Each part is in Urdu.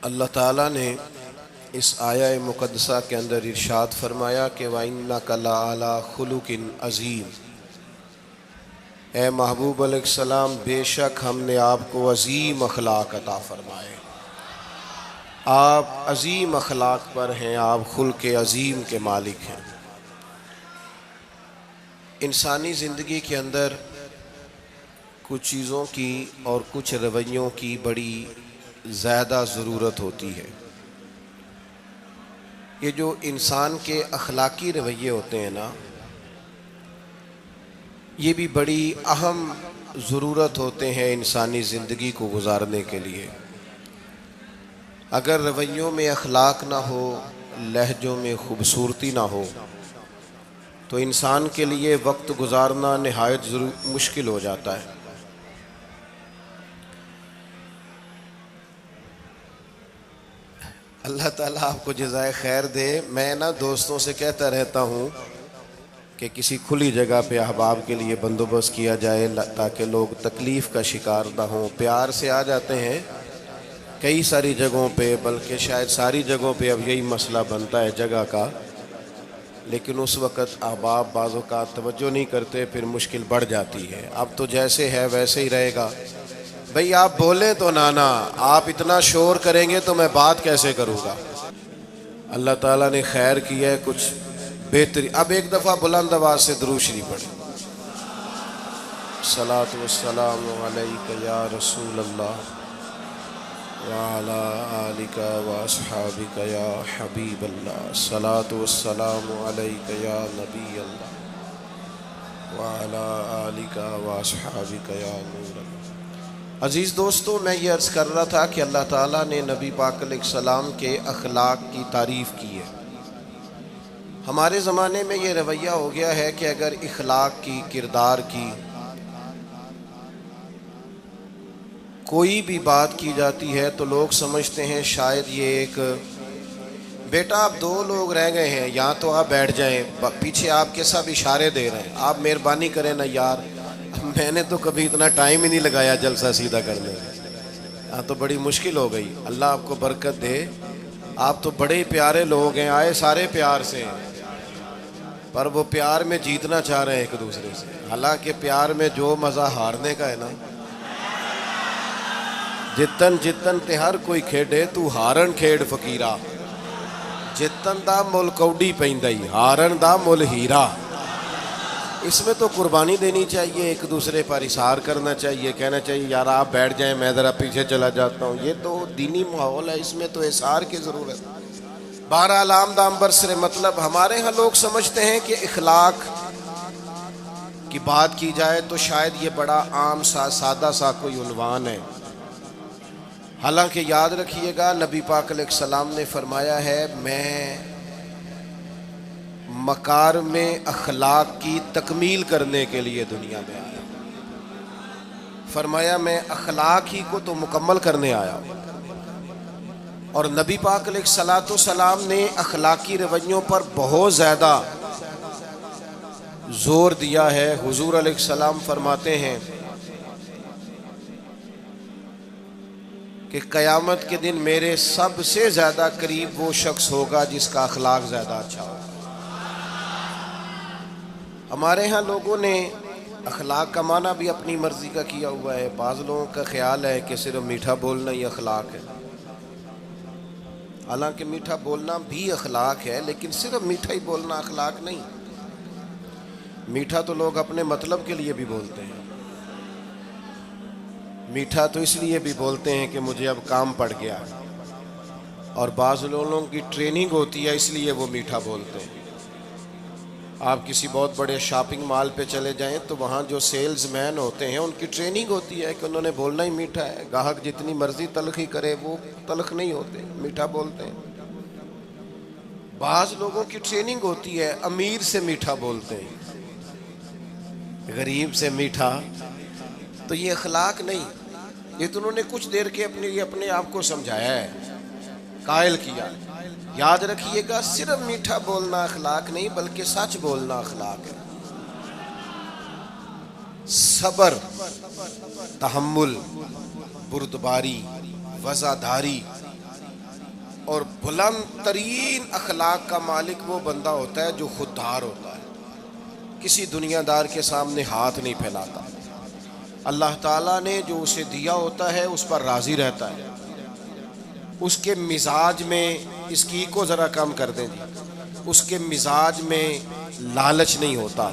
اللہ تعالیٰ نے اس آیہ مقدسہ کے اندر ارشاد فرمایا کہ وَإِنَّكَ لَعَلَىٰ خُلُقٍ عَظِيمٍ، اے محبوب علیہ السلام بے شک ہم نے آپ کو عظیم اخلاق عطا فرمائے۔ آپ عظیم اخلاق پر ہیں، آپ خلق عظیم کے مالک ہیں۔ انسانی زندگی کے اندر کچھ چیزوں کی اور کچھ رویوں کی بڑی زیادہ ضرورت ہوتی ہے۔ یہ جو انسان کے اخلاقی رویے ہوتے ہیں نا، یہ بھی بڑی اہم ضرورت ہوتے ہیں انسانی زندگی کو گزارنے کے لیے۔ اگر رویوں میں اخلاق نہ ہو، لہجوں میں خوبصورتی نہ ہو، تو انسان کے لیے وقت گزارنا نہایت مشکل ہو جاتا ہے۔ اللہ تعالیٰ آپ کو جزائے خیر دے۔ میں دوستوں سے کہتا رہتا ہوں کہ کسی کھلی جگہ پہ احباب کے لیے بندوبست کیا جائے تاکہ لوگ تکلیف کا شکار نہ ہوں۔ پیار سے آ جاتے ہیں کئی ساری جگہوں پہ، بلکہ شاید ساری جگہوں پہ اب یہی مسئلہ بنتا ہے جگہ کا، لیکن اس وقت احباب بعض اوقات توجہ نہیں کرتے، پھر مشکل بڑھ جاتی ہے۔ اب تو جیسے ہے ویسے ہی رہے گا۔ بھئی آپ بولیں تو نانا، آپ اتنا شور کریں گے تو میں بات کیسے کروں گا؟ اللہ تعالیٰ نے خیر کیا ہے، کچھ بہتری۔ اب ایک دفعہ بلند آواز سے درود شریف پڑھیں۔ الصلاۃ والسلام علیک یا رسول اللہ وعلی آلک واصحابک یا حبیب اللہ، الصلاۃ والسلام علیک یا نبی اللہ وعلی آلک واصحابک یا نور اللہ۔ عزیز دوستو، میں یہ عرض کر رہا تھا کہ اللہ تعالیٰ نے نبی پاک علیہ السلام کے اخلاق کی تعریف کی ہے۔ ہمارے زمانے میں یہ رویہ ہو گیا ہے کہ اگر اخلاق کی، کردار کی کوئی بھی بات کی جاتی ہے تو لوگ سمجھتے ہیں شاید یہ ایک بیٹا آپ دو لوگ رہ گئے ہیں، یا تو آپ بیٹھ جائیں، پیچھے آپ کے سب اشارے دے رہے ہیں، آپ مہربانی کریں نا یار، میں نے تو کبھی اتنا ٹائم ہی نہیں لگایا جلسہ سیدھا کرنے میں، ہاں تو بڑی مشکل ہو گئی۔ اللہ آپ کو برکت دے، آپ تو بڑے پیارے لوگ ہیں، آئے سارے پیار سے ہیں، پر وہ پیار میں جیتنا چاہ رہے ہیں ایک دوسرے سے۔ حالانکہ پیار میں جو مزہ ہارنے کا ہے نا، جتن جتن تے ہر کوئی کھیڈے تو ہارن کھیڈ فقیرا، جتن دا مل کوڈی پیندائی، ہارن دا مل ہیرا۔ اس میں تو قربانی دینی چاہیے، ایک دوسرے پر اظہار کرنا چاہیے، کہنا چاہیے یار آپ بیٹھ جائیں میں ذرا پیچھے چلا جاتا ہوں۔ یہ تو دینی ماحول ہے، اس میں تو اظہار کی ضرورت۔ بہرحال آمدہ برسر مطلب ہمارے ہاں لوگ سمجھتے ہیں کہ اخلاق کی بات کی جائے تو شاید یہ بڑا عام سا سادہ سا کوئی عنوان ہے۔ حالانکہ یاد رکھیے گا نبی پاک علیہ السلام نے فرمایا ہے میں مکارم اخلاق کی تکمیل کرنے کے لیے دنیا میں آیا۔ فرمایا میں اخلاق ہی کو تو مکمل کرنے آیا۔ اور نبی پاک علیہ السلام نے اخلاقی رویوں پر بہت زیادہ زور دیا ہے۔ حضور علیہ السلام فرماتے ہیں کہ قیامت کے دن میرے سب سے زیادہ قریب وہ شخص ہوگا جس کا اخلاق زیادہ اچھا ہوگا۔ ہمارے ہاں لوگوں نے اخلاق کا معنی بھی اپنی مرضی کا کیا ہوا ہے۔ بعض لوگوں کا خیال ہے کہ صرف میٹھا بولنا ہی اخلاق ہے، حالانکہ میٹھا بولنا بھی اخلاق ہے، لیکن صرف میٹھا ہی بولنا اخلاق نہیں۔ میٹھا تو لوگ اپنے مطلب کے لیے بھی بولتے ہیں، میٹھا تو اس لیے بھی بولتے ہیں کہ مجھے اب کام پڑ گیا، اور بعض لوگوں کی ٹریننگ ہوتی ہے اس لیے وہ میٹھا بولتے ہیں۔ آپ کسی بہت بڑے شاپنگ مال پہ چلے جائیں تو وہاں جو سیلز مین ہوتے ہیں ان کی ٹریننگ ہوتی ہے کہ انہوں نے بولنا ہی میٹھا ہے، گاہک جتنی مرضی تلخی کرے وہ تلخ نہیں ہوتے، میٹھا بولتے ہیں۔ بعض لوگوں کی ٹریننگ ہوتی ہے امیر سے میٹھا بولتے ہیں، غریب سے میٹھا، تو یہ اخلاق نہیں، یہ تو انہوں نے کچھ دیر کے اپنے آپ کو سمجھایا ہے، قائل کیا۔ یاد رکھیے گا صرف میٹھا بولنا اخلاق نہیں بلکہ سچ بولنا اخلاق ہے۔ صبر، تحمل، بردباری، وفاداری، اور بلند ترین اخلاق کا مالک وہ بندہ ہوتا ہے جو خوددار ہوتا ہے، کسی دنیا دار کے سامنے ہاتھ نہیں پھیلاتا، اللہ تعالیٰ نے جو اسے دیا ہوتا ہے اس پر راضی رہتا ہے، اس کے مزاج میں، اس کی کو ذرا کم کر دیں جی، اس کے مزاج میں لالچ نہیں ہوتا،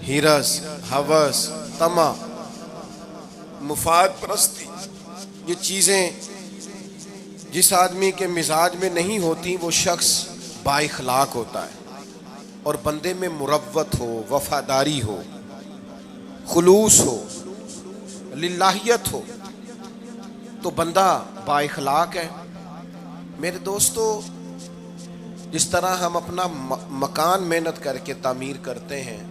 ہرس، ہوس، طمع، مفاد پرستی، یہ چیزیں جس آدمی کے مزاج میں نہیں ہوتی وہ شخص با اخلاق ہوتا ہے، اور بندے میں مروت ہو، وفاداری ہو، خلوص ہو، للہیت ہو تو بندہ با اخلاق ہے۔ میرے دوستو، جس طرح ہم اپنا مکان محنت کر کے تعمیر کرتے ہیں،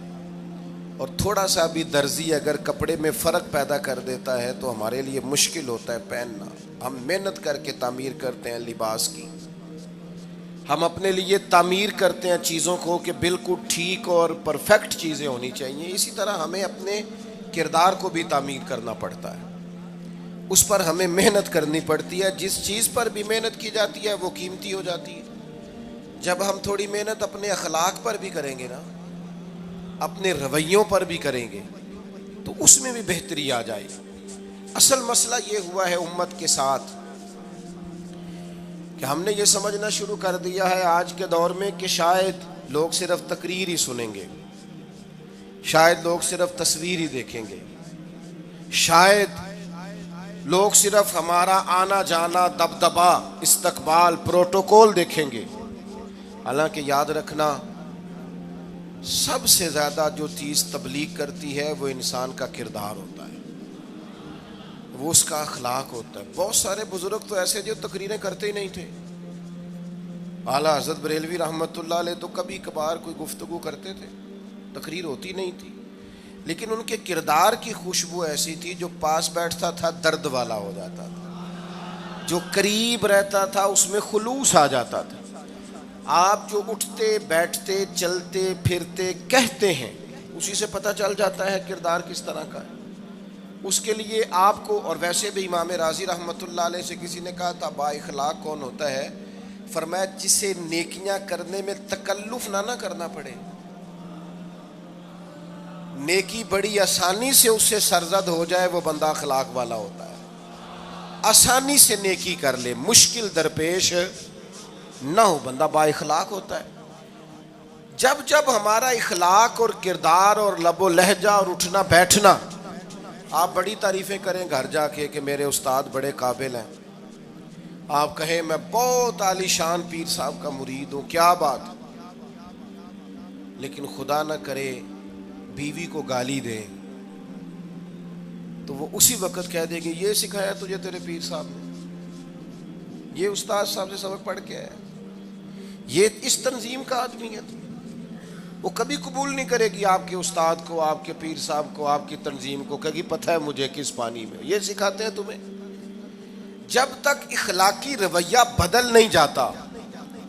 اور تھوڑا سا بھی درزی اگر کپڑے میں فرق پیدا کر دیتا ہے تو ہمارے لیے مشکل ہوتا ہے پہننا، ہم محنت کر کے تعمیر کرتے ہیں لباس کی، ہم اپنے لیے تعمیر کرتے ہیں چیزوں کو کہ بالکل ٹھیک اور پرفیکٹ چیزیں ہونی چاہیے، اسی طرح ہمیں اپنے کردار کو بھی تعمیر کرنا پڑتا ہے، اس پر ہمیں محنت کرنی پڑتی ہے، جس چیز پر بھی محنت کی جاتی ہے وہ قیمتی ہو جاتی ہے۔ جب ہم تھوڑی محنت اپنے اخلاق پر بھی کریں گے نا، اپنے رویوں پر بھی کریں گے تو اس میں بھی بہتری آ جائے گی۔ اصل مسئلہ یہ ہوا ہے امت کے ساتھ کہ ہم نے یہ سمجھنا شروع کر دیا ہے آج کے دور میں کہ شاید لوگ صرف تقریر ہی سنیں گے، شاید لوگ صرف تصویر ہی دیکھیں گے، شاید لوگ صرف ہمارا آنا جانا، دبدبا، استقبال، پروٹوکول دیکھیں گے۔ حالانکہ یاد رکھنا، سب سے زیادہ جو چیز تبلیغ کرتی ہے وہ انسان کا کردار ہوتا ہے، وہ اس کا اخلاق ہوتا ہے۔ بہت سارے بزرگ تو ایسے جو تقریریں کرتے ہی نہیں تھے، اعلیٰ حضرت بریلوی رحمۃ اللہ علیہ تو کبھی کبھار کوئی گفتگو کرتے تھے، تقریر ہوتی نہیں تھی، لیکن ان کے کردار کی خوشبو ایسی تھی جو پاس بیٹھتا تھا درد والا ہو جاتا تھا، جو قریب رہتا تھا اس میں خلوص آ جاتا تھا۔ آپ جو اٹھتے بیٹھتے چلتے پھرتے کہتے ہیں اسی سے پتہ چل جاتا ہے کردار کس طرح کا ہے۔ اس کے لیے آپ کو، اور ویسے بھی امام راضی رحمۃ اللہ علیہ سے کسی نے کہا تھا با اخلاق کون ہوتا ہے؟ فرمایا جسے نیکیاں کرنے میں تکلف نہ کرنا پڑے، نیکی بڑی آسانی سے اس سے سرزد ہو جائے، وہ بندہ اخلاق والا ہوتا ہے۔ آسانی سے نیکی کر لے، مشکل درپیش نہ ہو، بندہ با اخلاق ہوتا ہے۔ جب جب ہمارا اخلاق اور کردار اور لب و لہجہ اور اٹھنا بیٹھنا، آپ بڑی تعریفیں کریں گھر جا کے کہ میرے استاد بڑے قابل ہیں، آپ کہیں میں بہت عالی شان پیر صاحب کا مرید ہوں، کیا بات، لیکن خدا نہ کرے بیوی کو گالی دے تو وہ اسی وقت کہہ دے گی یہ سکھایا تجھے تیرے پیر صاحب نے، یہ استاد صاحب سے سبق پڑھ کے آیا، یہ اس تنظیم کا آدمی ہے۔ وہ کبھی قبول نہیں کرے گی آپ کے استاد کو، آپ کے پیر صاحب کو، آپ کی تنظیم کو، کہے گی پتہ ہے مجھے کس پانی میں یہ سکھاتے ہیں تمہیں۔ جب تک اخلاقی رویہ بدل نہیں جاتا،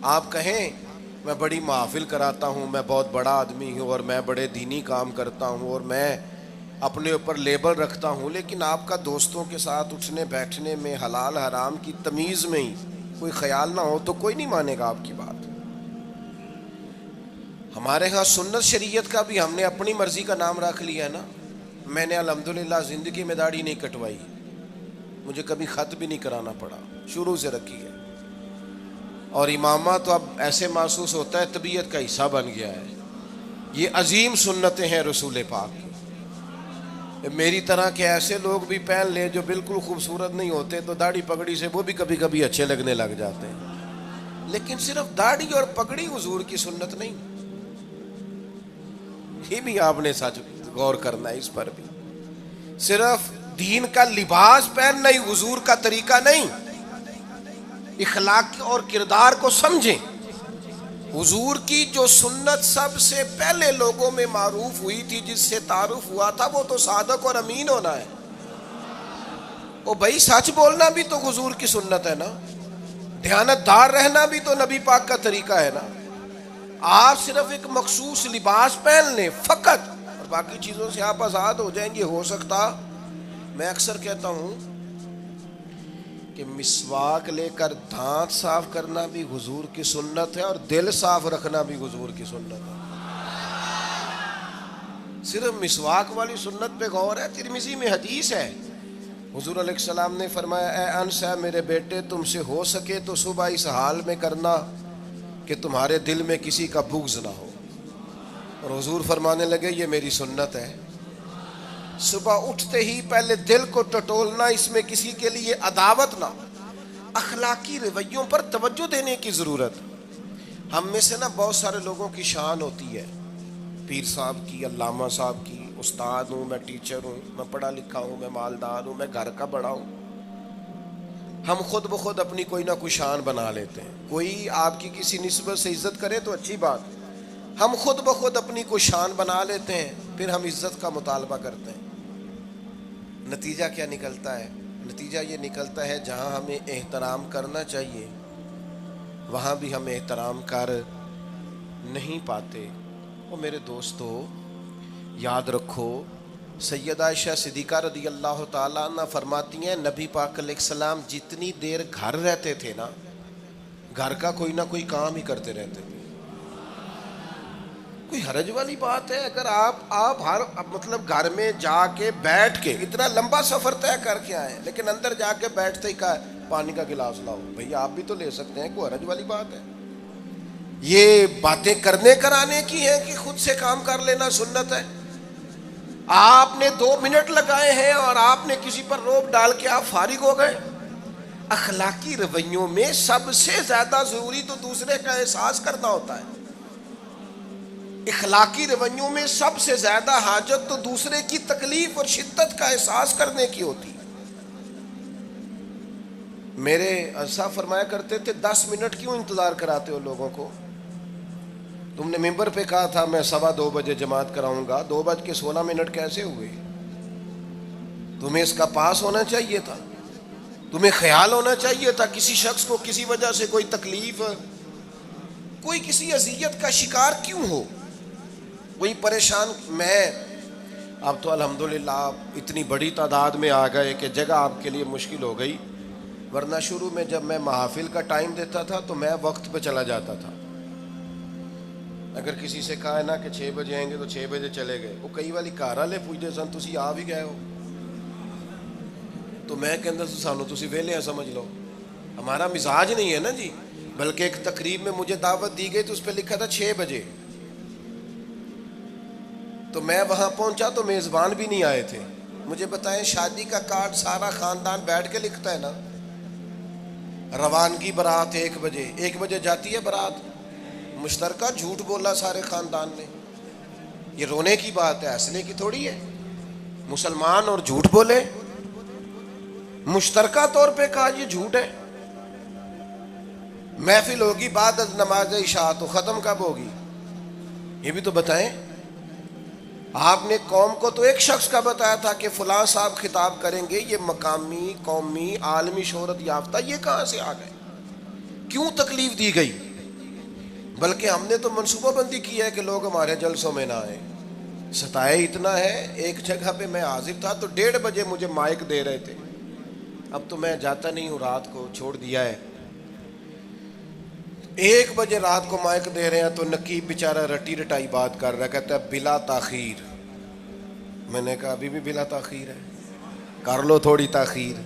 آپ کہیں میں بڑی محافل کراتا ہوں، میں بہت بڑا آدمی ہوں اور میں بڑے دینی کام کرتا ہوں اور میں اپنے اوپر لیبل رکھتا ہوں، لیکن آپ کا دوستوں کے ساتھ اٹھنے بیٹھنے میں حلال حرام کی تمیز میں ہی کوئی خیال نہ ہو تو کوئی نہیں مانے گا آپ کی بات۔ ہمارے ہاں سنت شریعت کا بھی ہم نے اپنی مرضی کا نام رکھ لیا ہے نا۔ میں نے الحمدللہ زندگی میں داڑھی نہیں کٹوائی، مجھے کبھی خط بھی نہیں کرانا پڑا، شروع سے رکھی ہے، اور امامہ تو اب ایسے محسوس ہوتا ہے طبیعت کا حصہ بن گیا ہے۔ یہ عظیم سنتیں ہیں رسول پاک کی۔ میری طرح کے ایسے لوگ بھی پہن لیں جو بالکل خوبصورت نہیں ہوتے تو داڑھی پگڑی سے وہ بھی کبھی کبھی اچھے لگنے لگ جاتے ہیں، لیکن صرف داڑھی اور پگڑی حضور کی سنت نہیں، یہ بھی آپ نے سچ غور کرنا ہے اس پر بھی۔ صرف دین کا لباس پہننا ہی حضور کا طریقہ نہیں، اخلاق اور کردار کو سمجھیں۔ حضور کی جو سنت سب سے پہلے لوگوں میں معروف ہوئی تھی، جس سے تعارف ہوا تھا، وہ تو صادق اور امین ہونا ہے۔ او بھائی سچ بولنا بھی تو حضور کی سنت ہے نا، دیانت دار رہنا بھی تو نبی پاک کا طریقہ ہے نا۔ آپ صرف ایک مخصوص لباس پہن لیں فقط اور باقی چیزوں سے آپ آزاد ہو جائیں گے۔ ہو سکتا، میں اکثر کہتا ہوں کہ مسواک لے کر دانت صاف کرنا بھی حضور کی سنت ہے اور دل صاف رکھنا بھی حضور کی سنت ہے. صرف مسواک والی سنت پہ غور ہے. ترمذی میں حدیث ہے, حضور علیہ السلام نے فرمایا اے انس ہے میرے بیٹے, تم سے ہو سکے تو صبح اس حال میں کرنا کہ تمہارے دل میں کسی کا بغض نہ ہو. اور حضور فرمانے لگے یہ میری سنت ہے. صبح اٹھتے ہی پہلے دل کو ٹٹولنا, اس میں کسی کے لیے عداوت نہ. اخلاقی رویوں پر توجہ دینے کی ضرورت. ہم میں سے نا بہت سارے لوگوں کی شان ہوتی ہے, پیر صاحب کی, علامہ صاحب کی, استاد ہوں, میں ٹیچر ہوں, میں پڑھا لکھا ہوں, میں مالدار ہوں, میں گھر کا بڑا ہوں. ہم خود بخود اپنی کوئی نہ کوئی شان بنا لیتے ہیں. کوئی آپ کی کسی نسبت سے عزت کرے تو اچھی بات, ہم خود بخود اپنی کوئی شان بنا لیتے ہیں, پھر ہم عزت کا مطالبہ کرتے ہیں. نتیجہ کیا نکلتا ہے؟ نتیجہ یہ نکلتا ہے جہاں ہمیں احترام کرنا چاہیے وہاں بھی ہم احترام کر نہیں پاتے. اور میرے دوستو یاد رکھو, سیدہ عائشہ صدیقہ رضی اللہ تعالیٰ عنہ فرماتی ہیں نبی پاک علیہ السلام جتنی دیر گھر رہتے تھے نا, گھر کا کوئی نہ کوئی کام ہی کرتے رہتے تھے. کوئی حرج والی بات ہے اگر آپ ہر مطلب گھر میں جا کے بیٹھ کے اتنا لمبا سفر طے کر کے آئے لیکن اندر جا کے بیٹھتے ہی کہا پانی کا گلاس لاؤ. بھئی آپ بھی تو لے سکتے ہیں, کوئی حرج والی بات ہے؟ یہ باتیں کرنے کرانے کی ہیں کہ خود سے کام کر لینا سنت ہے؟ آپ نے 2 منٹ لگائے ہیں اور آپ نے کسی پر روب ڈال کے آپ فارغ ہو گئے. اخلاقی رویوں میں سب سے زیادہ ضروری تو دوسرے کا احساس کرنا ہوتا ہے. اخلاقی رویوں میں سب سے زیادہ حاجت تو دوسرے کی تکلیف اور شدت کا احساس کرنے کی ہوتی ہے. میرے صاحب فرمایا کرتے تھے 10 منٹ کیوں انتظار کراتے ہو لوگوں کو؟ تم نے ممبر پہ کہا تھا میں 2:15 بجے جماعت کراؤں گا, 2:16 کیسے ہوئے؟ تمہیں اس کا پاس ہونا چاہیے تھا, تمہیں خیال ہونا چاہیے تھا کسی شخص کو کسی وجہ سے کوئی تکلیف, کوئی کسی اذیت کا شکار کیوں ہو, کوئی پریشان. میں اب تو الحمدللہ آپ اتنی بڑی تعداد میں آ گئے کہ جگہ آپ کے لیے مشکل ہو گئی, ورنہ شروع میں جب میں محافل کا ٹائم دیتا تھا تو میں وقت پہ چلا جاتا تھا. اگر کسی سے کہا ہے نا کہ 6 بجے آئیں گے تو 6 بجے چلے گئے. وہ کئی والی گھر والے پوچھتے سن تسی آ بھی گئے ہو, تو میں کہندا سانو تسی ویلے ہیں سمجھ لو. ہمارا مزاج نہیں ہے نا جی. بلکہ ایک تقریب میں مجھے دعوت دی گئی تو اس پہ لکھا تھا 6 بجے, تو میں وہاں پہنچا تو میزبان بھی نہیں آئے تھے. مجھے بتائیں شادی کا کارڈ سارا خاندان بیٹھ کے لکھتا ہے نا, روانگی برات 1 بجے, 1 بجے جاتی ہے برات, مشترکہ جھوٹ بولا سارے خاندان نے. یہ رونے کی بات ہے, ہنسنے کی تھوڑی ہے. مسلمان اور جھوٹ بولے, مشترکہ طور پہ کہا یہ جھوٹ ہے. محفل ہوگی بعد از نماز عشاء, تو ختم کب ہوگی یہ بھی تو بتائیں. آپ نے قوم کو تو ایک شخص کا بتایا تھا کہ فلاں صاحب خطاب کریں گے, یہ مقامی, قومی, عالمی شہرت یافتہ, یہ کہاں سے آ گئے؟ کیوں تکلیف دی گئی؟ بلکہ ہم نے تو منصوبہ بندی کی ہے کہ لوگ ہمارے جلسوں میں نہ آئیں. ستائے اتنا ہے, ایک جگہ پہ میں حاضر تھا تو 1:30 بجے مجھے مائک دے رہے تھے. اب تو میں جاتا نہیں ہوں, رات کو چھوڑ دیا ہے. 1 بجے رات کو مائک دے رہے ہیں تو نقیب بیچارہ رٹی رٹائی بات کر رہا ہے, کہتا ہے بلا تاخیر. میں نے کہا ابھی بھی بلا تاخیر ہے, کر لو تھوڑی تاخیر.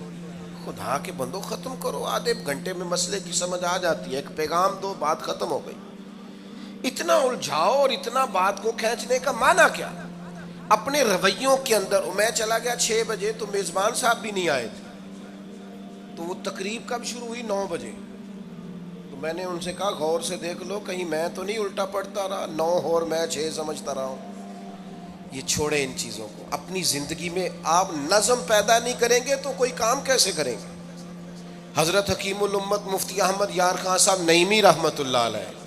خدا کے بندو ختم کرو, آدھے گھنٹے میں مسئلے کی سمجھ آ جاتی ہے, ایک پیغام دو, بات ختم ہو گئی. اتنا الجھاؤ اور اتنا بات کو کھینچنے کا معنی کیا؟ اپنے رویوں کے اندر. میں چلا گیا 6 بجے تو میزبان صاحب بھی نہیں آئے تھے, تو وہ تقریب کب شروع ہوئی؟ 9 بجے. تو میں نے ان سے کہا غور سے دیکھ لو کہیں میں تو نہیں الٹا پڑتا رہا, 9 اور میں 6 سمجھتا رہا ہوں. یہ چھوڑے ان چیزوں کو. اپنی زندگی میں آپ نظم پیدا نہیں کریں گے تو کوئی کام کیسے کریں گے؟ حضرت حکیم الامت مفتی احمد یار خان صاحب نعیمی رحمۃ اللہ علیہ